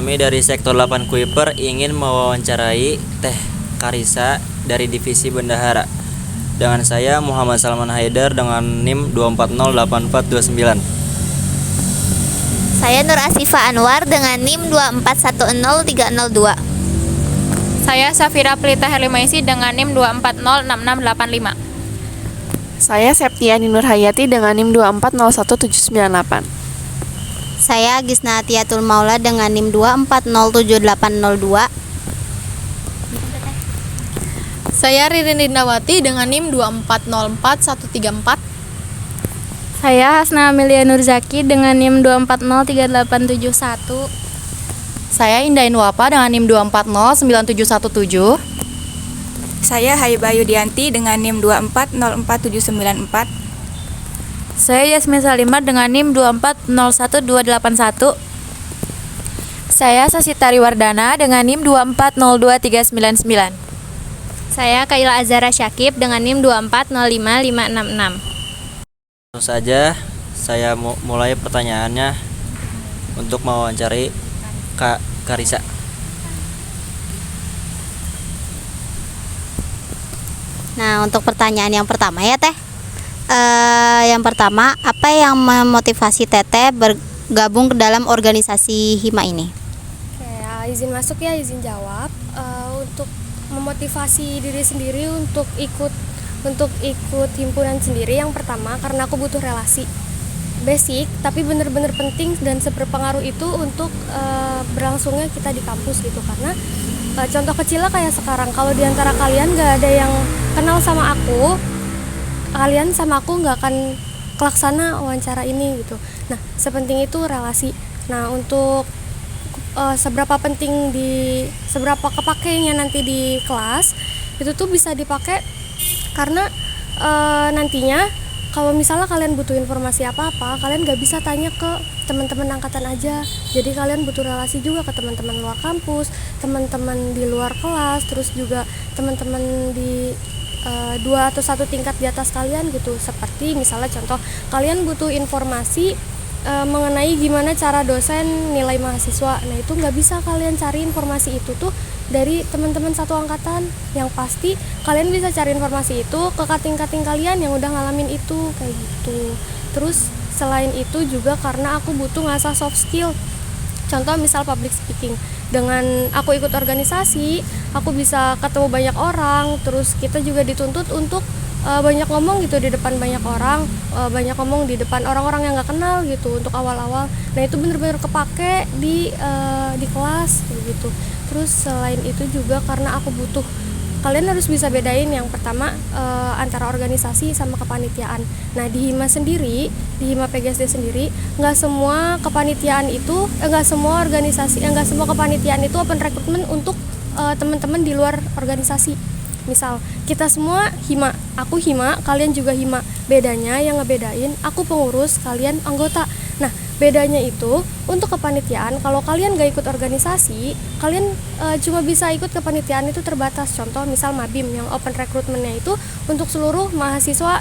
Kami dari Sektor 8 Kuiper ingin mewawancarai Teh Karisa dari Divisi Bendahara. Dengan saya Muhammad Salman Haidar dengan NIM 2408429. Saya Nur Asifa Anwar dengan NIM 2410302. Saya Safira Pelita Herlimaisi dengan NIM 2406685. Saya Septiani Nurhayati dengan NIM 2401798. Saya Gisna Atiatul Maula dengan NIM 2407802. Saya Ririn Rindawati dengan NIM 2404134. Saya Hasna Amelia Nurzaki dengan NIM 2403871. Saya Indah Inwapa dengan NIM 2409717. Saya Haibayu Dianti dengan NIM 2404794. Saya Yasmin Salimar dengan NIM 2401281. Saya Sasitari Wardana dengan NIM 2402399. Saya Kaila Azara Syakib dengan NIM 2405566. Langsung saja saya mulai pertanyaannya untuk mewawancari Kak Karisa. Nah, untuk pertanyaan yang pertama ya Teh. Yang pertama, apa yang memotivasi Teteh bergabung ke dalam organisasi HIMA ini? Izin masuk ya, izin jawab. Untuk memotivasi diri sendiri untuk ikut himpunan sendiri, yang pertama karena aku butuh relasi basic tapi benar-benar penting dan seberpengaruh itu untuk berlangsungnya kita di kampus gitu. Karena contoh kecilnya kayak sekarang, kalau diantara kalian gak ada yang kenal sama aku, kalian sama aku gak akan kelaksana wawancara ini gitu. Nah, sepenting itu relasi. Nah, untuk seberapa kepakainya nanti di kelas itu tuh bisa dipakai karena nantinya kalau misalnya kalian butuh informasi apa-apa, kalian gak bisa tanya ke teman-teman angkatan aja. Jadi kalian butuh relasi juga ke teman-teman luar kampus, teman-teman di luar kelas, terus juga teman-teman di 2 atau 1 tingkat di atas kalian gitu. Seperti misalnya contoh, kalian butuh informasi mengenai gimana cara dosen nilai mahasiswa. Nah, itu nggak bisa kalian cari informasi itu tuh dari teman-teman satu angkatan. Yang pasti kalian bisa cari informasi itu ke kating-kating kalian yang udah ngalamin itu kayak gitu. Terus selain itu juga karena aku butuh ngasah soft skill. Contoh misal public speaking. Dengan aku ikut organisasi, aku bisa ketemu banyak orang. Terus kita juga dituntut untuk banyak ngomong gitu di depan banyak orang, banyak ngomong di depan orang-orang yang nggak kenal gitu untuk awal-awal. Nah, itu bener-bener kepake di kelas gitu. Terus selain itu juga karena aku butuh, kalian harus bisa bedain yang pertama antara organisasi sama kepanitiaan. Nah, di HIMA sendiri, di HIMA PGSD sendiri, nggak semua kepanitiaan itu, nggak semua organisasi, nggak semua kepanitiaan itu open recruitment untuk teman-teman di luar organisasi. Misal kita semua HIMA, aku HIMA, kalian juga HIMA. Bedanya yang ngebedain, aku pengurus, kalian anggota. Nah, bedanya itu untuk kepanitiaan, kalau kalian gak ikut organisasi, kalian cuma bisa ikut kepanitiaan itu terbatas. Contoh misal Mabim yang open recruitment-nya itu untuk seluruh mahasiswa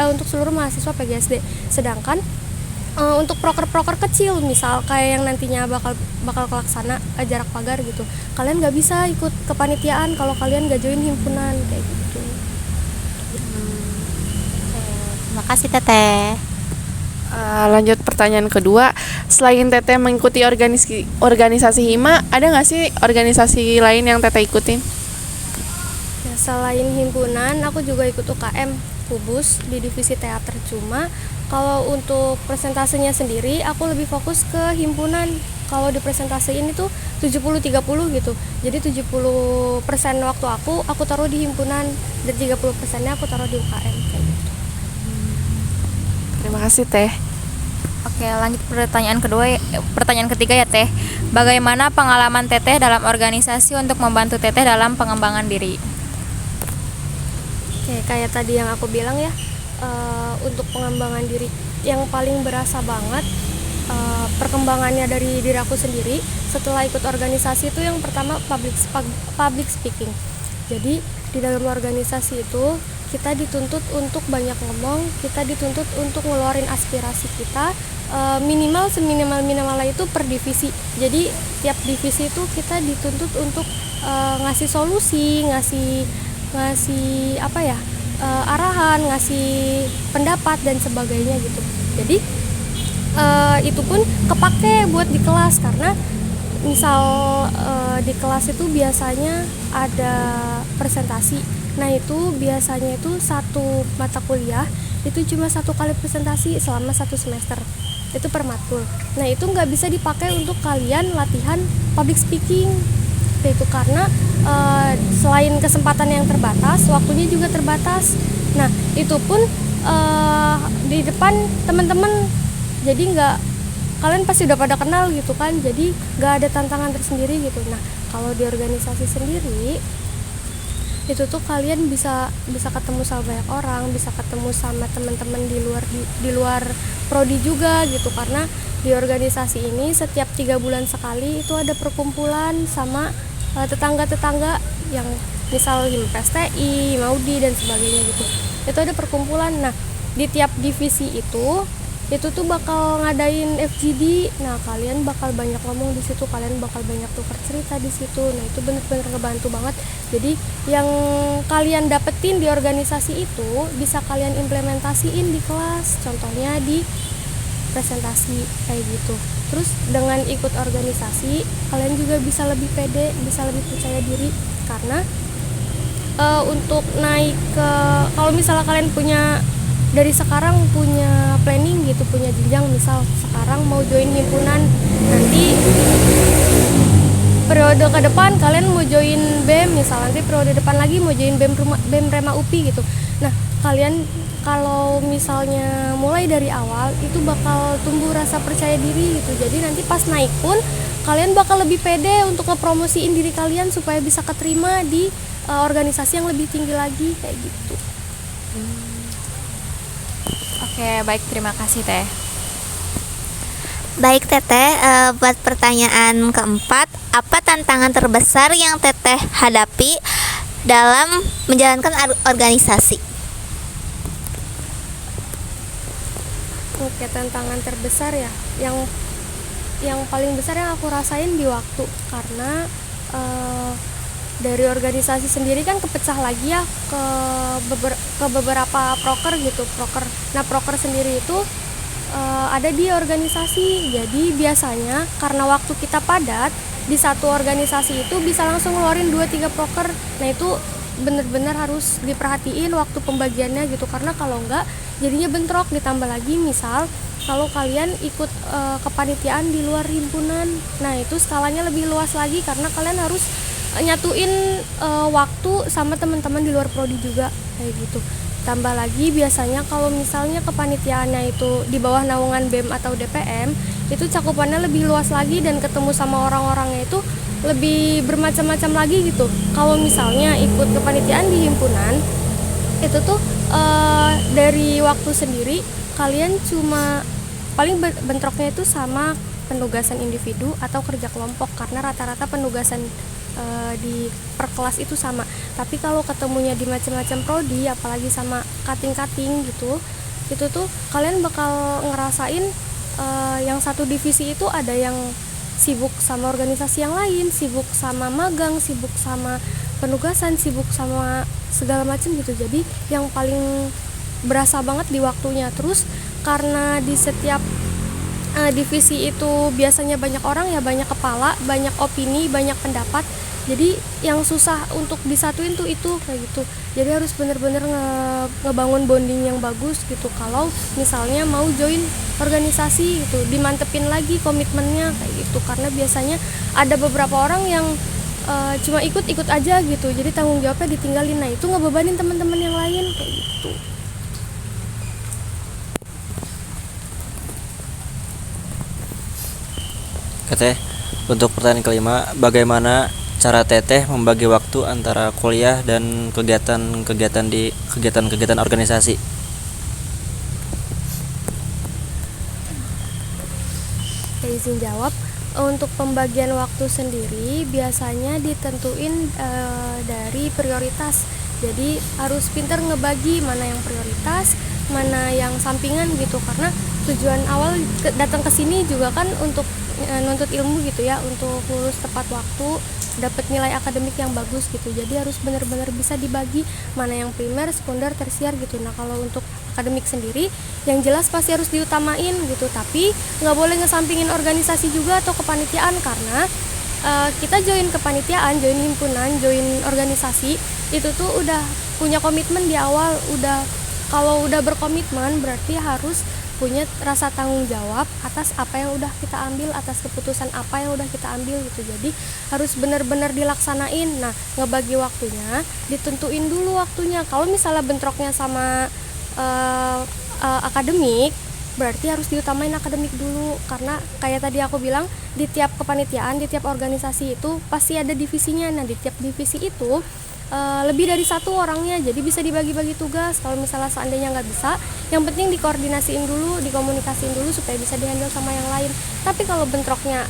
untuk seluruh mahasiswa PGSD. Sedangkan untuk proker-proker kecil, misal kayak yang nantinya bakal kelaksana jarak pagar gitu, kalian nggak bisa ikut kepanitiaan kalau kalian nggak join himpunan kayak gitu. Terima kasih Teteh. Lanjut pertanyaan kedua, selain Teteh mengikuti organisasi HIMA, ada nggak sih organisasi lain yang Teteh ikutin? Ya, selain himpunan, aku juga ikut UKM Kubus di divisi teater. Cuma kalau untuk presentasenya sendiri, aku lebih fokus ke himpunan. Kalau di presentasi ini tuh 70-30 gitu. Jadi 70% waktu aku taruh di himpunan, dan 30%-nya aku taruh di UKM kayak gitu. Terima kasih Teh. Oke, lanjut pertanyaan ketiga ya Teh. Bagaimana pengalaman Teteh dalam organisasi untuk membantu Teteh dalam pengembangan diri? Oke, kayak tadi yang aku bilang ya, untuk pengembangan diri yang paling berasa banget perkembangannya dari diri aku sendiri setelah ikut organisasi itu yang pertama public speaking. Jadi di dalam organisasi itu kita dituntut untuk banyak ngomong, kita dituntut untuk ngeluarin aspirasi kita, minimal seminimal-minimalnya itu per divisi. Jadi tiap divisi itu kita dituntut untuk ngasih solusi, ngasih apa ya, arahan, ngasih pendapat dan sebagainya gitu. Jadi itu pun kepake buat di kelas, karena misal di kelas itu biasanya ada presentasi. Nah itu biasanya itu satu mata kuliah itu cuma 1 kali presentasi selama 1 semester, itu per matkul. Nah itu nggak bisa dipakai untuk kalian latihan public speaking, itu karena selain kesempatan yang terbatas, waktunya juga terbatas. Nah itu pun di depan teman-teman, jadi nggak, kalian pasti udah pada kenal gitu kan, jadi nggak ada tantangan tersendiri gitu. Nah kalau di organisasi sendiri itu tuh kalian bisa ketemu sama banyak orang, bisa ketemu sama teman-teman di luar prodi juga gitu, karena di organisasi ini setiap 3 bulan sekali itu ada perkumpulan sama tetangga-tetangga yang misal HIMPSTI, Maudi dan sebagainya gitu. Itu ada perkumpulan. Nah di tiap divisi itu tuh bakal ngadain FGD. Nah kalian bakal banyak ngomong di situ, kalian bakal banyak tukar cerita di situ. Nah itu bener-bener ngebantu banget. Jadi yang kalian dapetin di organisasi itu bisa kalian implementasiin di kelas, contohnya di presentasi kayak gitu. Terus dengan ikut organisasi kalian juga bisa lebih pede, bisa lebih percaya diri, karena untuk naik ke, kalau misalnya kalian punya dari sekarang punya planning gitu, punya jenjang, misal sekarang mau join himpunan, nanti periode ke depan kalian mau join BEM, misal nanti periode depan lagi mau join BEM Rema UPI gitu. Nah kalian kalau misalnya mulai dari awal itu bakal tumbuh rasa percaya diri gitu, jadi nanti pas naik pun kalian bakal lebih pede untuk ngepromosiin diri kalian supaya bisa keterima di organisasi yang lebih tinggi lagi kayak gitu. Oke, baik, terima kasih Teh. Baik Teteh, buat pertanyaan keempat, apa tantangan terbesar yang Teteh hadapi dalam menjalankan organisasi? Oke, tantangan terbesar ya, yang paling besar yang aku rasain di waktu, karena dari organisasi sendiri kan kepecah lagi ya ke beberapa proker gitu, proker. Nah proker sendiri itu ada di organisasi, jadi biasanya karena waktu kita padat di satu organisasi itu bisa langsung ngeluarin 2-3 proker. Nah itu bener-bener harus diperhatiin waktu pembagiannya gitu, karena kalau enggak jadinya bentrok. Ditambah lagi misal kalau kalian ikut kepanitiaan di luar himpunan, nah itu skalanya lebih luas lagi karena kalian harus nyatuin waktu sama teman-teman di luar prodi juga kayak gitu. Tambah lagi biasanya kalau misalnya kepanitiaannya itu di bawah naungan BEM atau DPM, itu cakupannya lebih luas lagi dan ketemu sama orang-orangnya itu lebih bermacam-macam lagi gitu. Kalau misalnya ikut kepanitiaan di himpunan itu tuh dari waktu sendiri kalian cuma paling bentroknya itu sama penugasan individu atau kerja kelompok, karena rata-rata penugasan di per kelas itu sama. Tapi kalau ketemunya di macam-macam prodi, apalagi sama cutting-cutting gitu, itu tuh kalian bakal ngerasain yang satu divisi itu ada yang sibuk sama organisasi yang lain, sibuk sama magang, sibuk sama penugasan, sibuk sama segala macam gitu. Jadi yang paling berasa banget di waktunya. Terus karena di setiap divisi itu biasanya banyak orang ya, banyak kepala, banyak opini, banyak pendapat. Jadi yang susah untuk disatuin tuh itu kayak gitu. Jadi harus bener-bener ngebangun bonding yang bagus gitu. Kalau misalnya mau join organisasi gitu, dimantepin lagi komitmennya kayak gitu. Karena biasanya ada beberapa orang yang cuma ikut-ikut aja gitu. Jadi tanggung jawabnya ditinggalin. Nah itu ngebebanin teman-teman yang lain kayak gitu. Teteh, untuk pertanyaan kelima, bagaimana cara Teteh membagi waktu antara kuliah dan kegiatan organisasi? Izin jawab. Untuk pembagian waktu sendiri biasanya ditentuin dari prioritas. Jadi harus pintar ngebagi mana yang prioritas, mana yang sampingan gitu. Karena tujuan awal datang ke sini juga kan untuk nuntut ilmu gitu ya, untuk lulus tepat waktu, dapat nilai akademik yang bagus gitu. Jadi harus benar-benar bisa dibagi mana yang primer, sekunder, tersier gitu. Nah kalau untuk akademik sendiri yang jelas pasti harus diutamain gitu, tapi nggak boleh ngesampingin organisasi juga atau kepanitiaan, karena kita join kepanitiaan, join himpunan, join organisasi itu tuh udah punya komitmen di awal. Kalau udah berkomitmen berarti harus punya rasa tanggung jawab atas apa yang udah kita ambil, atas keputusan apa yang udah kita ambil gitu. Jadi harus benar-benar dilaksanain. Nah ngebagi waktunya ditentuin dulu waktunya. Kalau misalnya bentroknya sama akademik, berarti harus diutamain akademik dulu, karena kayak tadi aku bilang di tiap kepanitiaan, di tiap organisasi itu pasti ada divisinya. Nah di tiap divisi itu lebih dari satu orangnya, jadi bisa dibagi-bagi tugas. Kalau misalnya seandainya nggak bisa, yang penting dikoordinasiin dulu, dikomunikasiin dulu supaya bisa dihandle sama yang lain. Tapi kalau bentroknya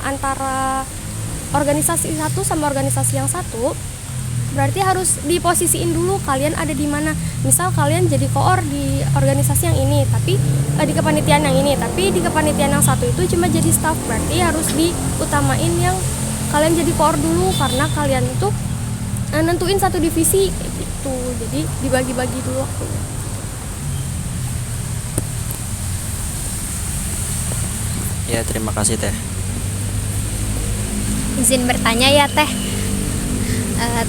antara organisasi satu sama organisasi yang satu, berarti harus diposisiin dulu kalian ada di mana. Misal kalian jadi koor di organisasi yang ini, tapi di kepanitiaan yang ini, tapi di kepanitiaan yang satu itu cuma jadi staff, berarti harus diutamain yang kalian jadi koor dulu, karena kalian itu nentuin satu divisi gitu. Jadi dibagi-bagi dulu waktunya. Ya, terima kasih Teh. Izin bertanya ya Teh.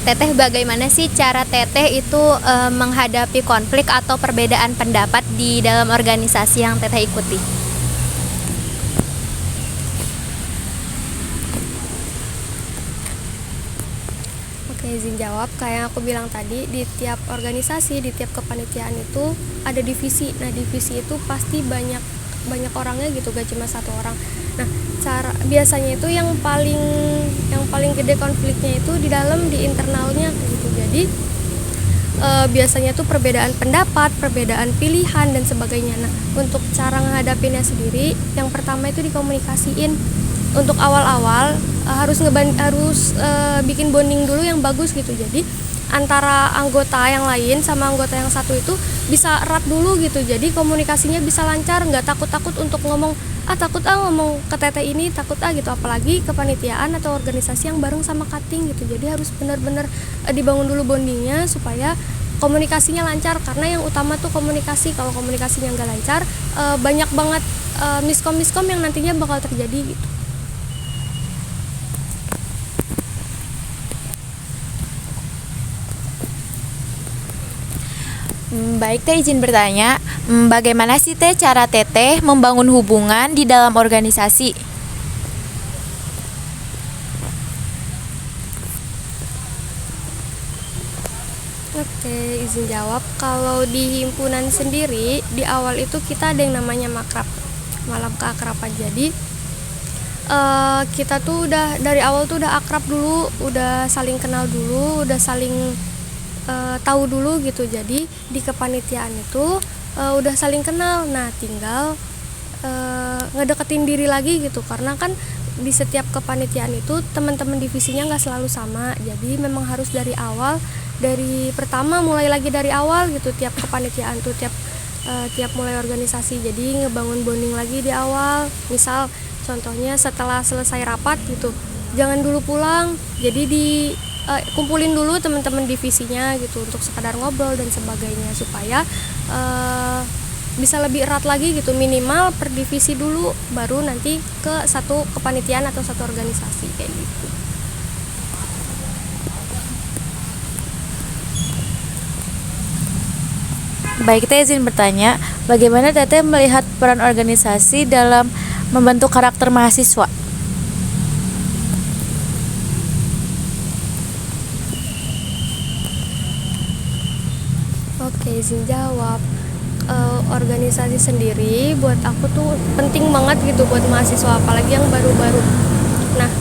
Teteh, bagaimana sih cara Teteh itu menghadapi konflik atau perbedaan pendapat di dalam organisasi yang Teteh ikuti? Izin jawab, kayak aku bilang tadi, di tiap organisasi, di tiap kepanitiaan itu ada divisi. Nah divisi itu pasti banyak orangnya gitu, gak cuma satu orang. Nah biasanya itu yang paling gede konfliknya itu di dalam, di internalnya gitu. Jadi biasanya tuh perbedaan pendapat, perbedaan pilihan dan sebagainya. Nah untuk cara menghadapinya sendiri, yang pertama itu dikomunikasiin. Untuk awal-awal harus bikin bonding dulu yang bagus gitu. Jadi antara anggota yang lain sama anggota yang satu itu bisa erat dulu gitu. Jadi komunikasinya bisa lancar, nggak takut-takut untuk ngomong ngomong ke teteh ini, takut gitu. Apalagi kepanitiaan atau organisasi yang bareng sama cutting gitu. Jadi harus benar-benar dibangun dulu bondingnya supaya komunikasinya lancar, karena yang utama tuh komunikasi. Kalau komunikasinya nggak lancar, banyak banget miskom yang nantinya bakal terjadi gitu. Baik Teh, izin bertanya, bagaimana sih Teh cara Teteh membangun hubungan di dalam organisasi? Oke, izin jawab. Kalau di himpunan sendiri, di awal itu kita ada yang namanya makrab, malam keakraban. Jadi kita tuh udah dari awal tuh udah akrab dulu, udah saling kenal dulu, udah saling tahu dulu gitu. Jadi di kepanitiaan itu udah saling kenal. Nah tinggal ngedeketin diri lagi gitu, karena kan di setiap kepanitiaan itu teman-teman divisinya nggak selalu sama. Jadi memang harus dari awal, dari pertama mulai lagi dari awal gitu. Tiap kepanitiaan tuh tiap mulai organisasi, jadi ngebangun bonding lagi di awal. Misal contohnya setelah selesai rapat gitu, jangan dulu pulang, jadi kumpulin dulu teman-teman divisinya gitu untuk sekadar ngobrol dan sebagainya, supaya bisa lebih erat lagi gitu. Minimal per divisi dulu, baru nanti ke satu kepanitiaan atau satu organisasi kayak gitu. Baik Teh, izin bertanya, bagaimana Teteh melihat peran organisasi dalam membentuk karakter mahasiswa? Oke, izin jawab. Organisasi sendiri buat aku tuh penting banget gitu buat mahasiswa, apalagi yang baru-baru. Nah,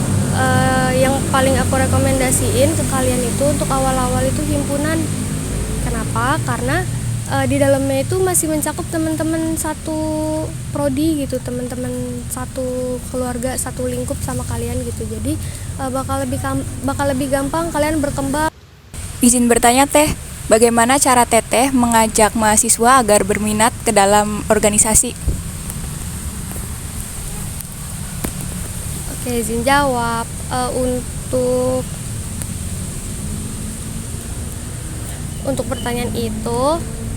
yang paling aku rekomendasiin ke kalian itu untuk awal-awal itu himpunan. Kenapa? Karena di dalamnya itu masih mencakup teman-teman satu prodi gitu, teman-teman satu keluarga, satu lingkup sama kalian gitu. Jadi bakal lebih gampang kalian berkembang. Izin bertanya Teh, bagaimana cara Teteh mengajak mahasiswa agar berminat ke dalam organisasi? Oke, izin jawab. Untuk pertanyaan itu,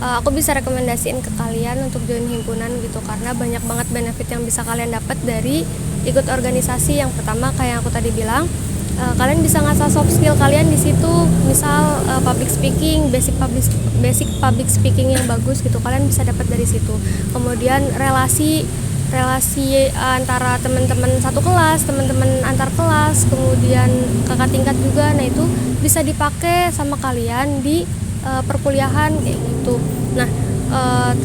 aku bisa rekomendasiin ke kalian untuk join himpunan gitu, karena banyak banget benefit yang bisa kalian dapat dari ikut organisasi. Yang pertama kayak yang aku tadi bilang, kalian bisa ngasah soft skill kalian di situ, misal public speaking, basic public speaking yang bagus gitu, kalian bisa dapat dari situ. Kemudian relasi antara teman-teman satu kelas, teman-teman antar kelas, kemudian kakak tingkat juga. Nah, itu bisa dipakai sama kalian di perkuliahan kayak gitu. Nah,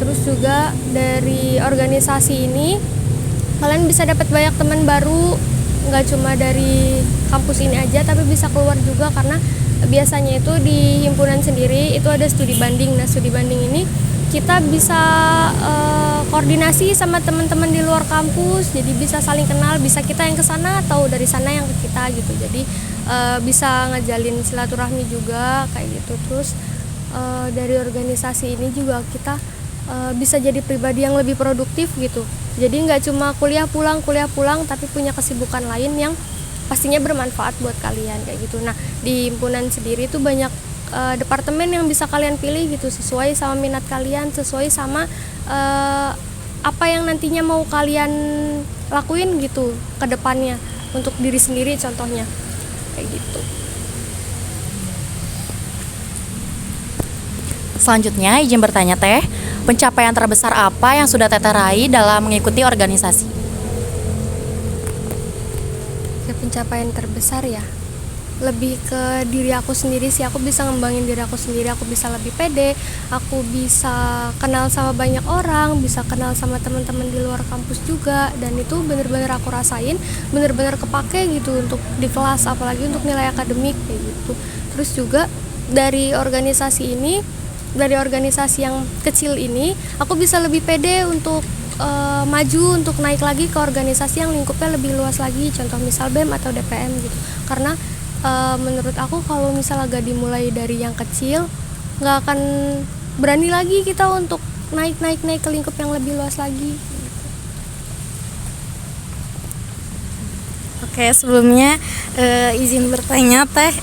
terus juga dari organisasi ini kalian bisa dapat banyak teman baru, nggak cuma dari kampus ini aja, tapi bisa keluar juga, karena biasanya itu di himpunan sendiri itu ada studi banding. Nah, studi banding ini kita bisa koordinasi sama teman-teman di luar kampus, jadi bisa saling kenal, bisa kita yang ke sana atau dari sana yang ke kita gitu. Jadi bisa ngejalin silaturahmi juga kayak gitu. Terus dari organisasi ini juga kita bisa jadi pribadi yang lebih produktif gitu. Jadi nggak cuma kuliah pulang, tapi punya kesibukan lain yang pastinya bermanfaat buat kalian kayak gitu. Nah, di himpunan sendiri itu banyak departemen yang bisa kalian pilih gitu, sesuai sama minat kalian, sesuai sama apa yang nantinya mau kalian lakuin gitu ke depannya untuk diri sendiri, contohnya kayak gitu. Selanjutnya, izin bertanya Teh, pencapaian terbesar apa yang sudah Teteh raih dalam mengikuti organisasi? Pencapaian terbesar ya, lebih ke diri aku sendiri sih. Aku bisa ngembangin diri aku sendiri, aku bisa lebih pede, aku bisa kenal sama banyak orang, bisa kenal sama teman-teman di luar kampus juga, dan itu bener-bener aku rasain, bener-bener kepake gitu untuk di kelas, apalagi untuk nilai akademik kayak gitu. Terus juga dari organisasi ini, dari organisasi yang kecil ini, aku bisa lebih pede untuk maju, untuk naik lagi ke organisasi yang lingkupnya lebih luas lagi, contoh misal BEM atau DPM gitu. Karena menurut aku kalau misalnya gak dimulai dari yang kecil, gak akan berani lagi kita untuk naik ke lingkup yang lebih luas lagi. Oke, sebelumnya izin bertanya Teh,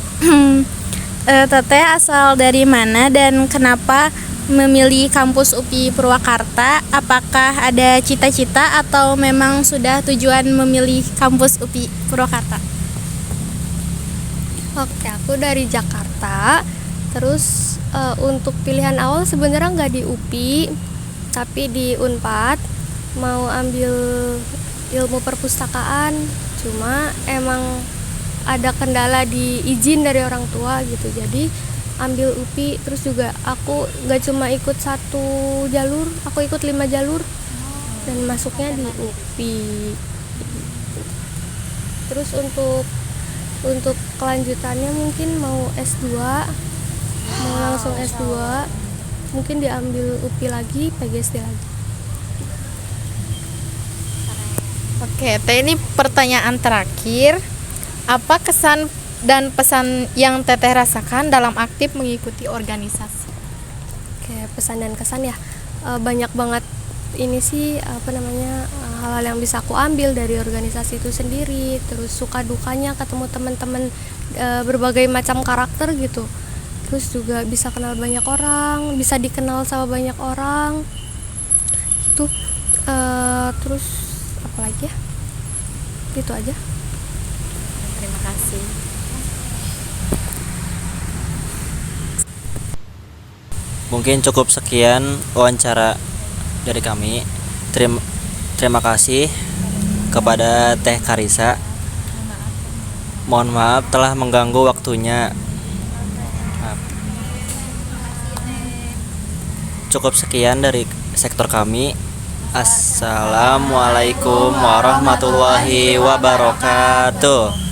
Teteh asal dari mana dan kenapa memilih kampus UPI Purwakarta? Apakah ada cita-cita atau memang sudah tujuan memilih kampus UPI Purwakarta? Oke, aku dari Jakarta. Terus untuk pilihan awal sebenarnya nggak di UPI, tapi di Unpad, mau ambil ilmu perpustakaan. Cuma emang ada kendala di izin dari orang tua gitu, jadi ambil UPI. Terus juga aku nggak cuma ikut satu jalur, aku ikut 5 jalur dan masuknya di UPI. Terus untuk kelanjutannya mungkin mau S2, mau langsung S2, mungkin diambil UPI lagi, PGSD lagi. Oke, Teh, ini pertanyaan terakhir. Apa kesan dan pesan yang Teteh rasakan dalam aktif mengikuti organisasi? Oke, pesan dan kesan ya, banyak banget ini sih hal-hal yang bisa aku ambil dari organisasi itu sendiri. Terus suka dukanya ketemu teman-teman berbagai macam karakter gitu. Terus juga bisa kenal banyak orang, bisa dikenal sama banyak orang itu. Terus apa lagi ya, gitu aja. Terima kasih. Mungkin cukup sekian wawancara dari kami. Terima kasih kepada Teh Karisa. Mohon maaf telah mengganggu waktunya. Cukup sekian dari sektor kami. Assalamualaikum warahmatullahi wabarakatuh.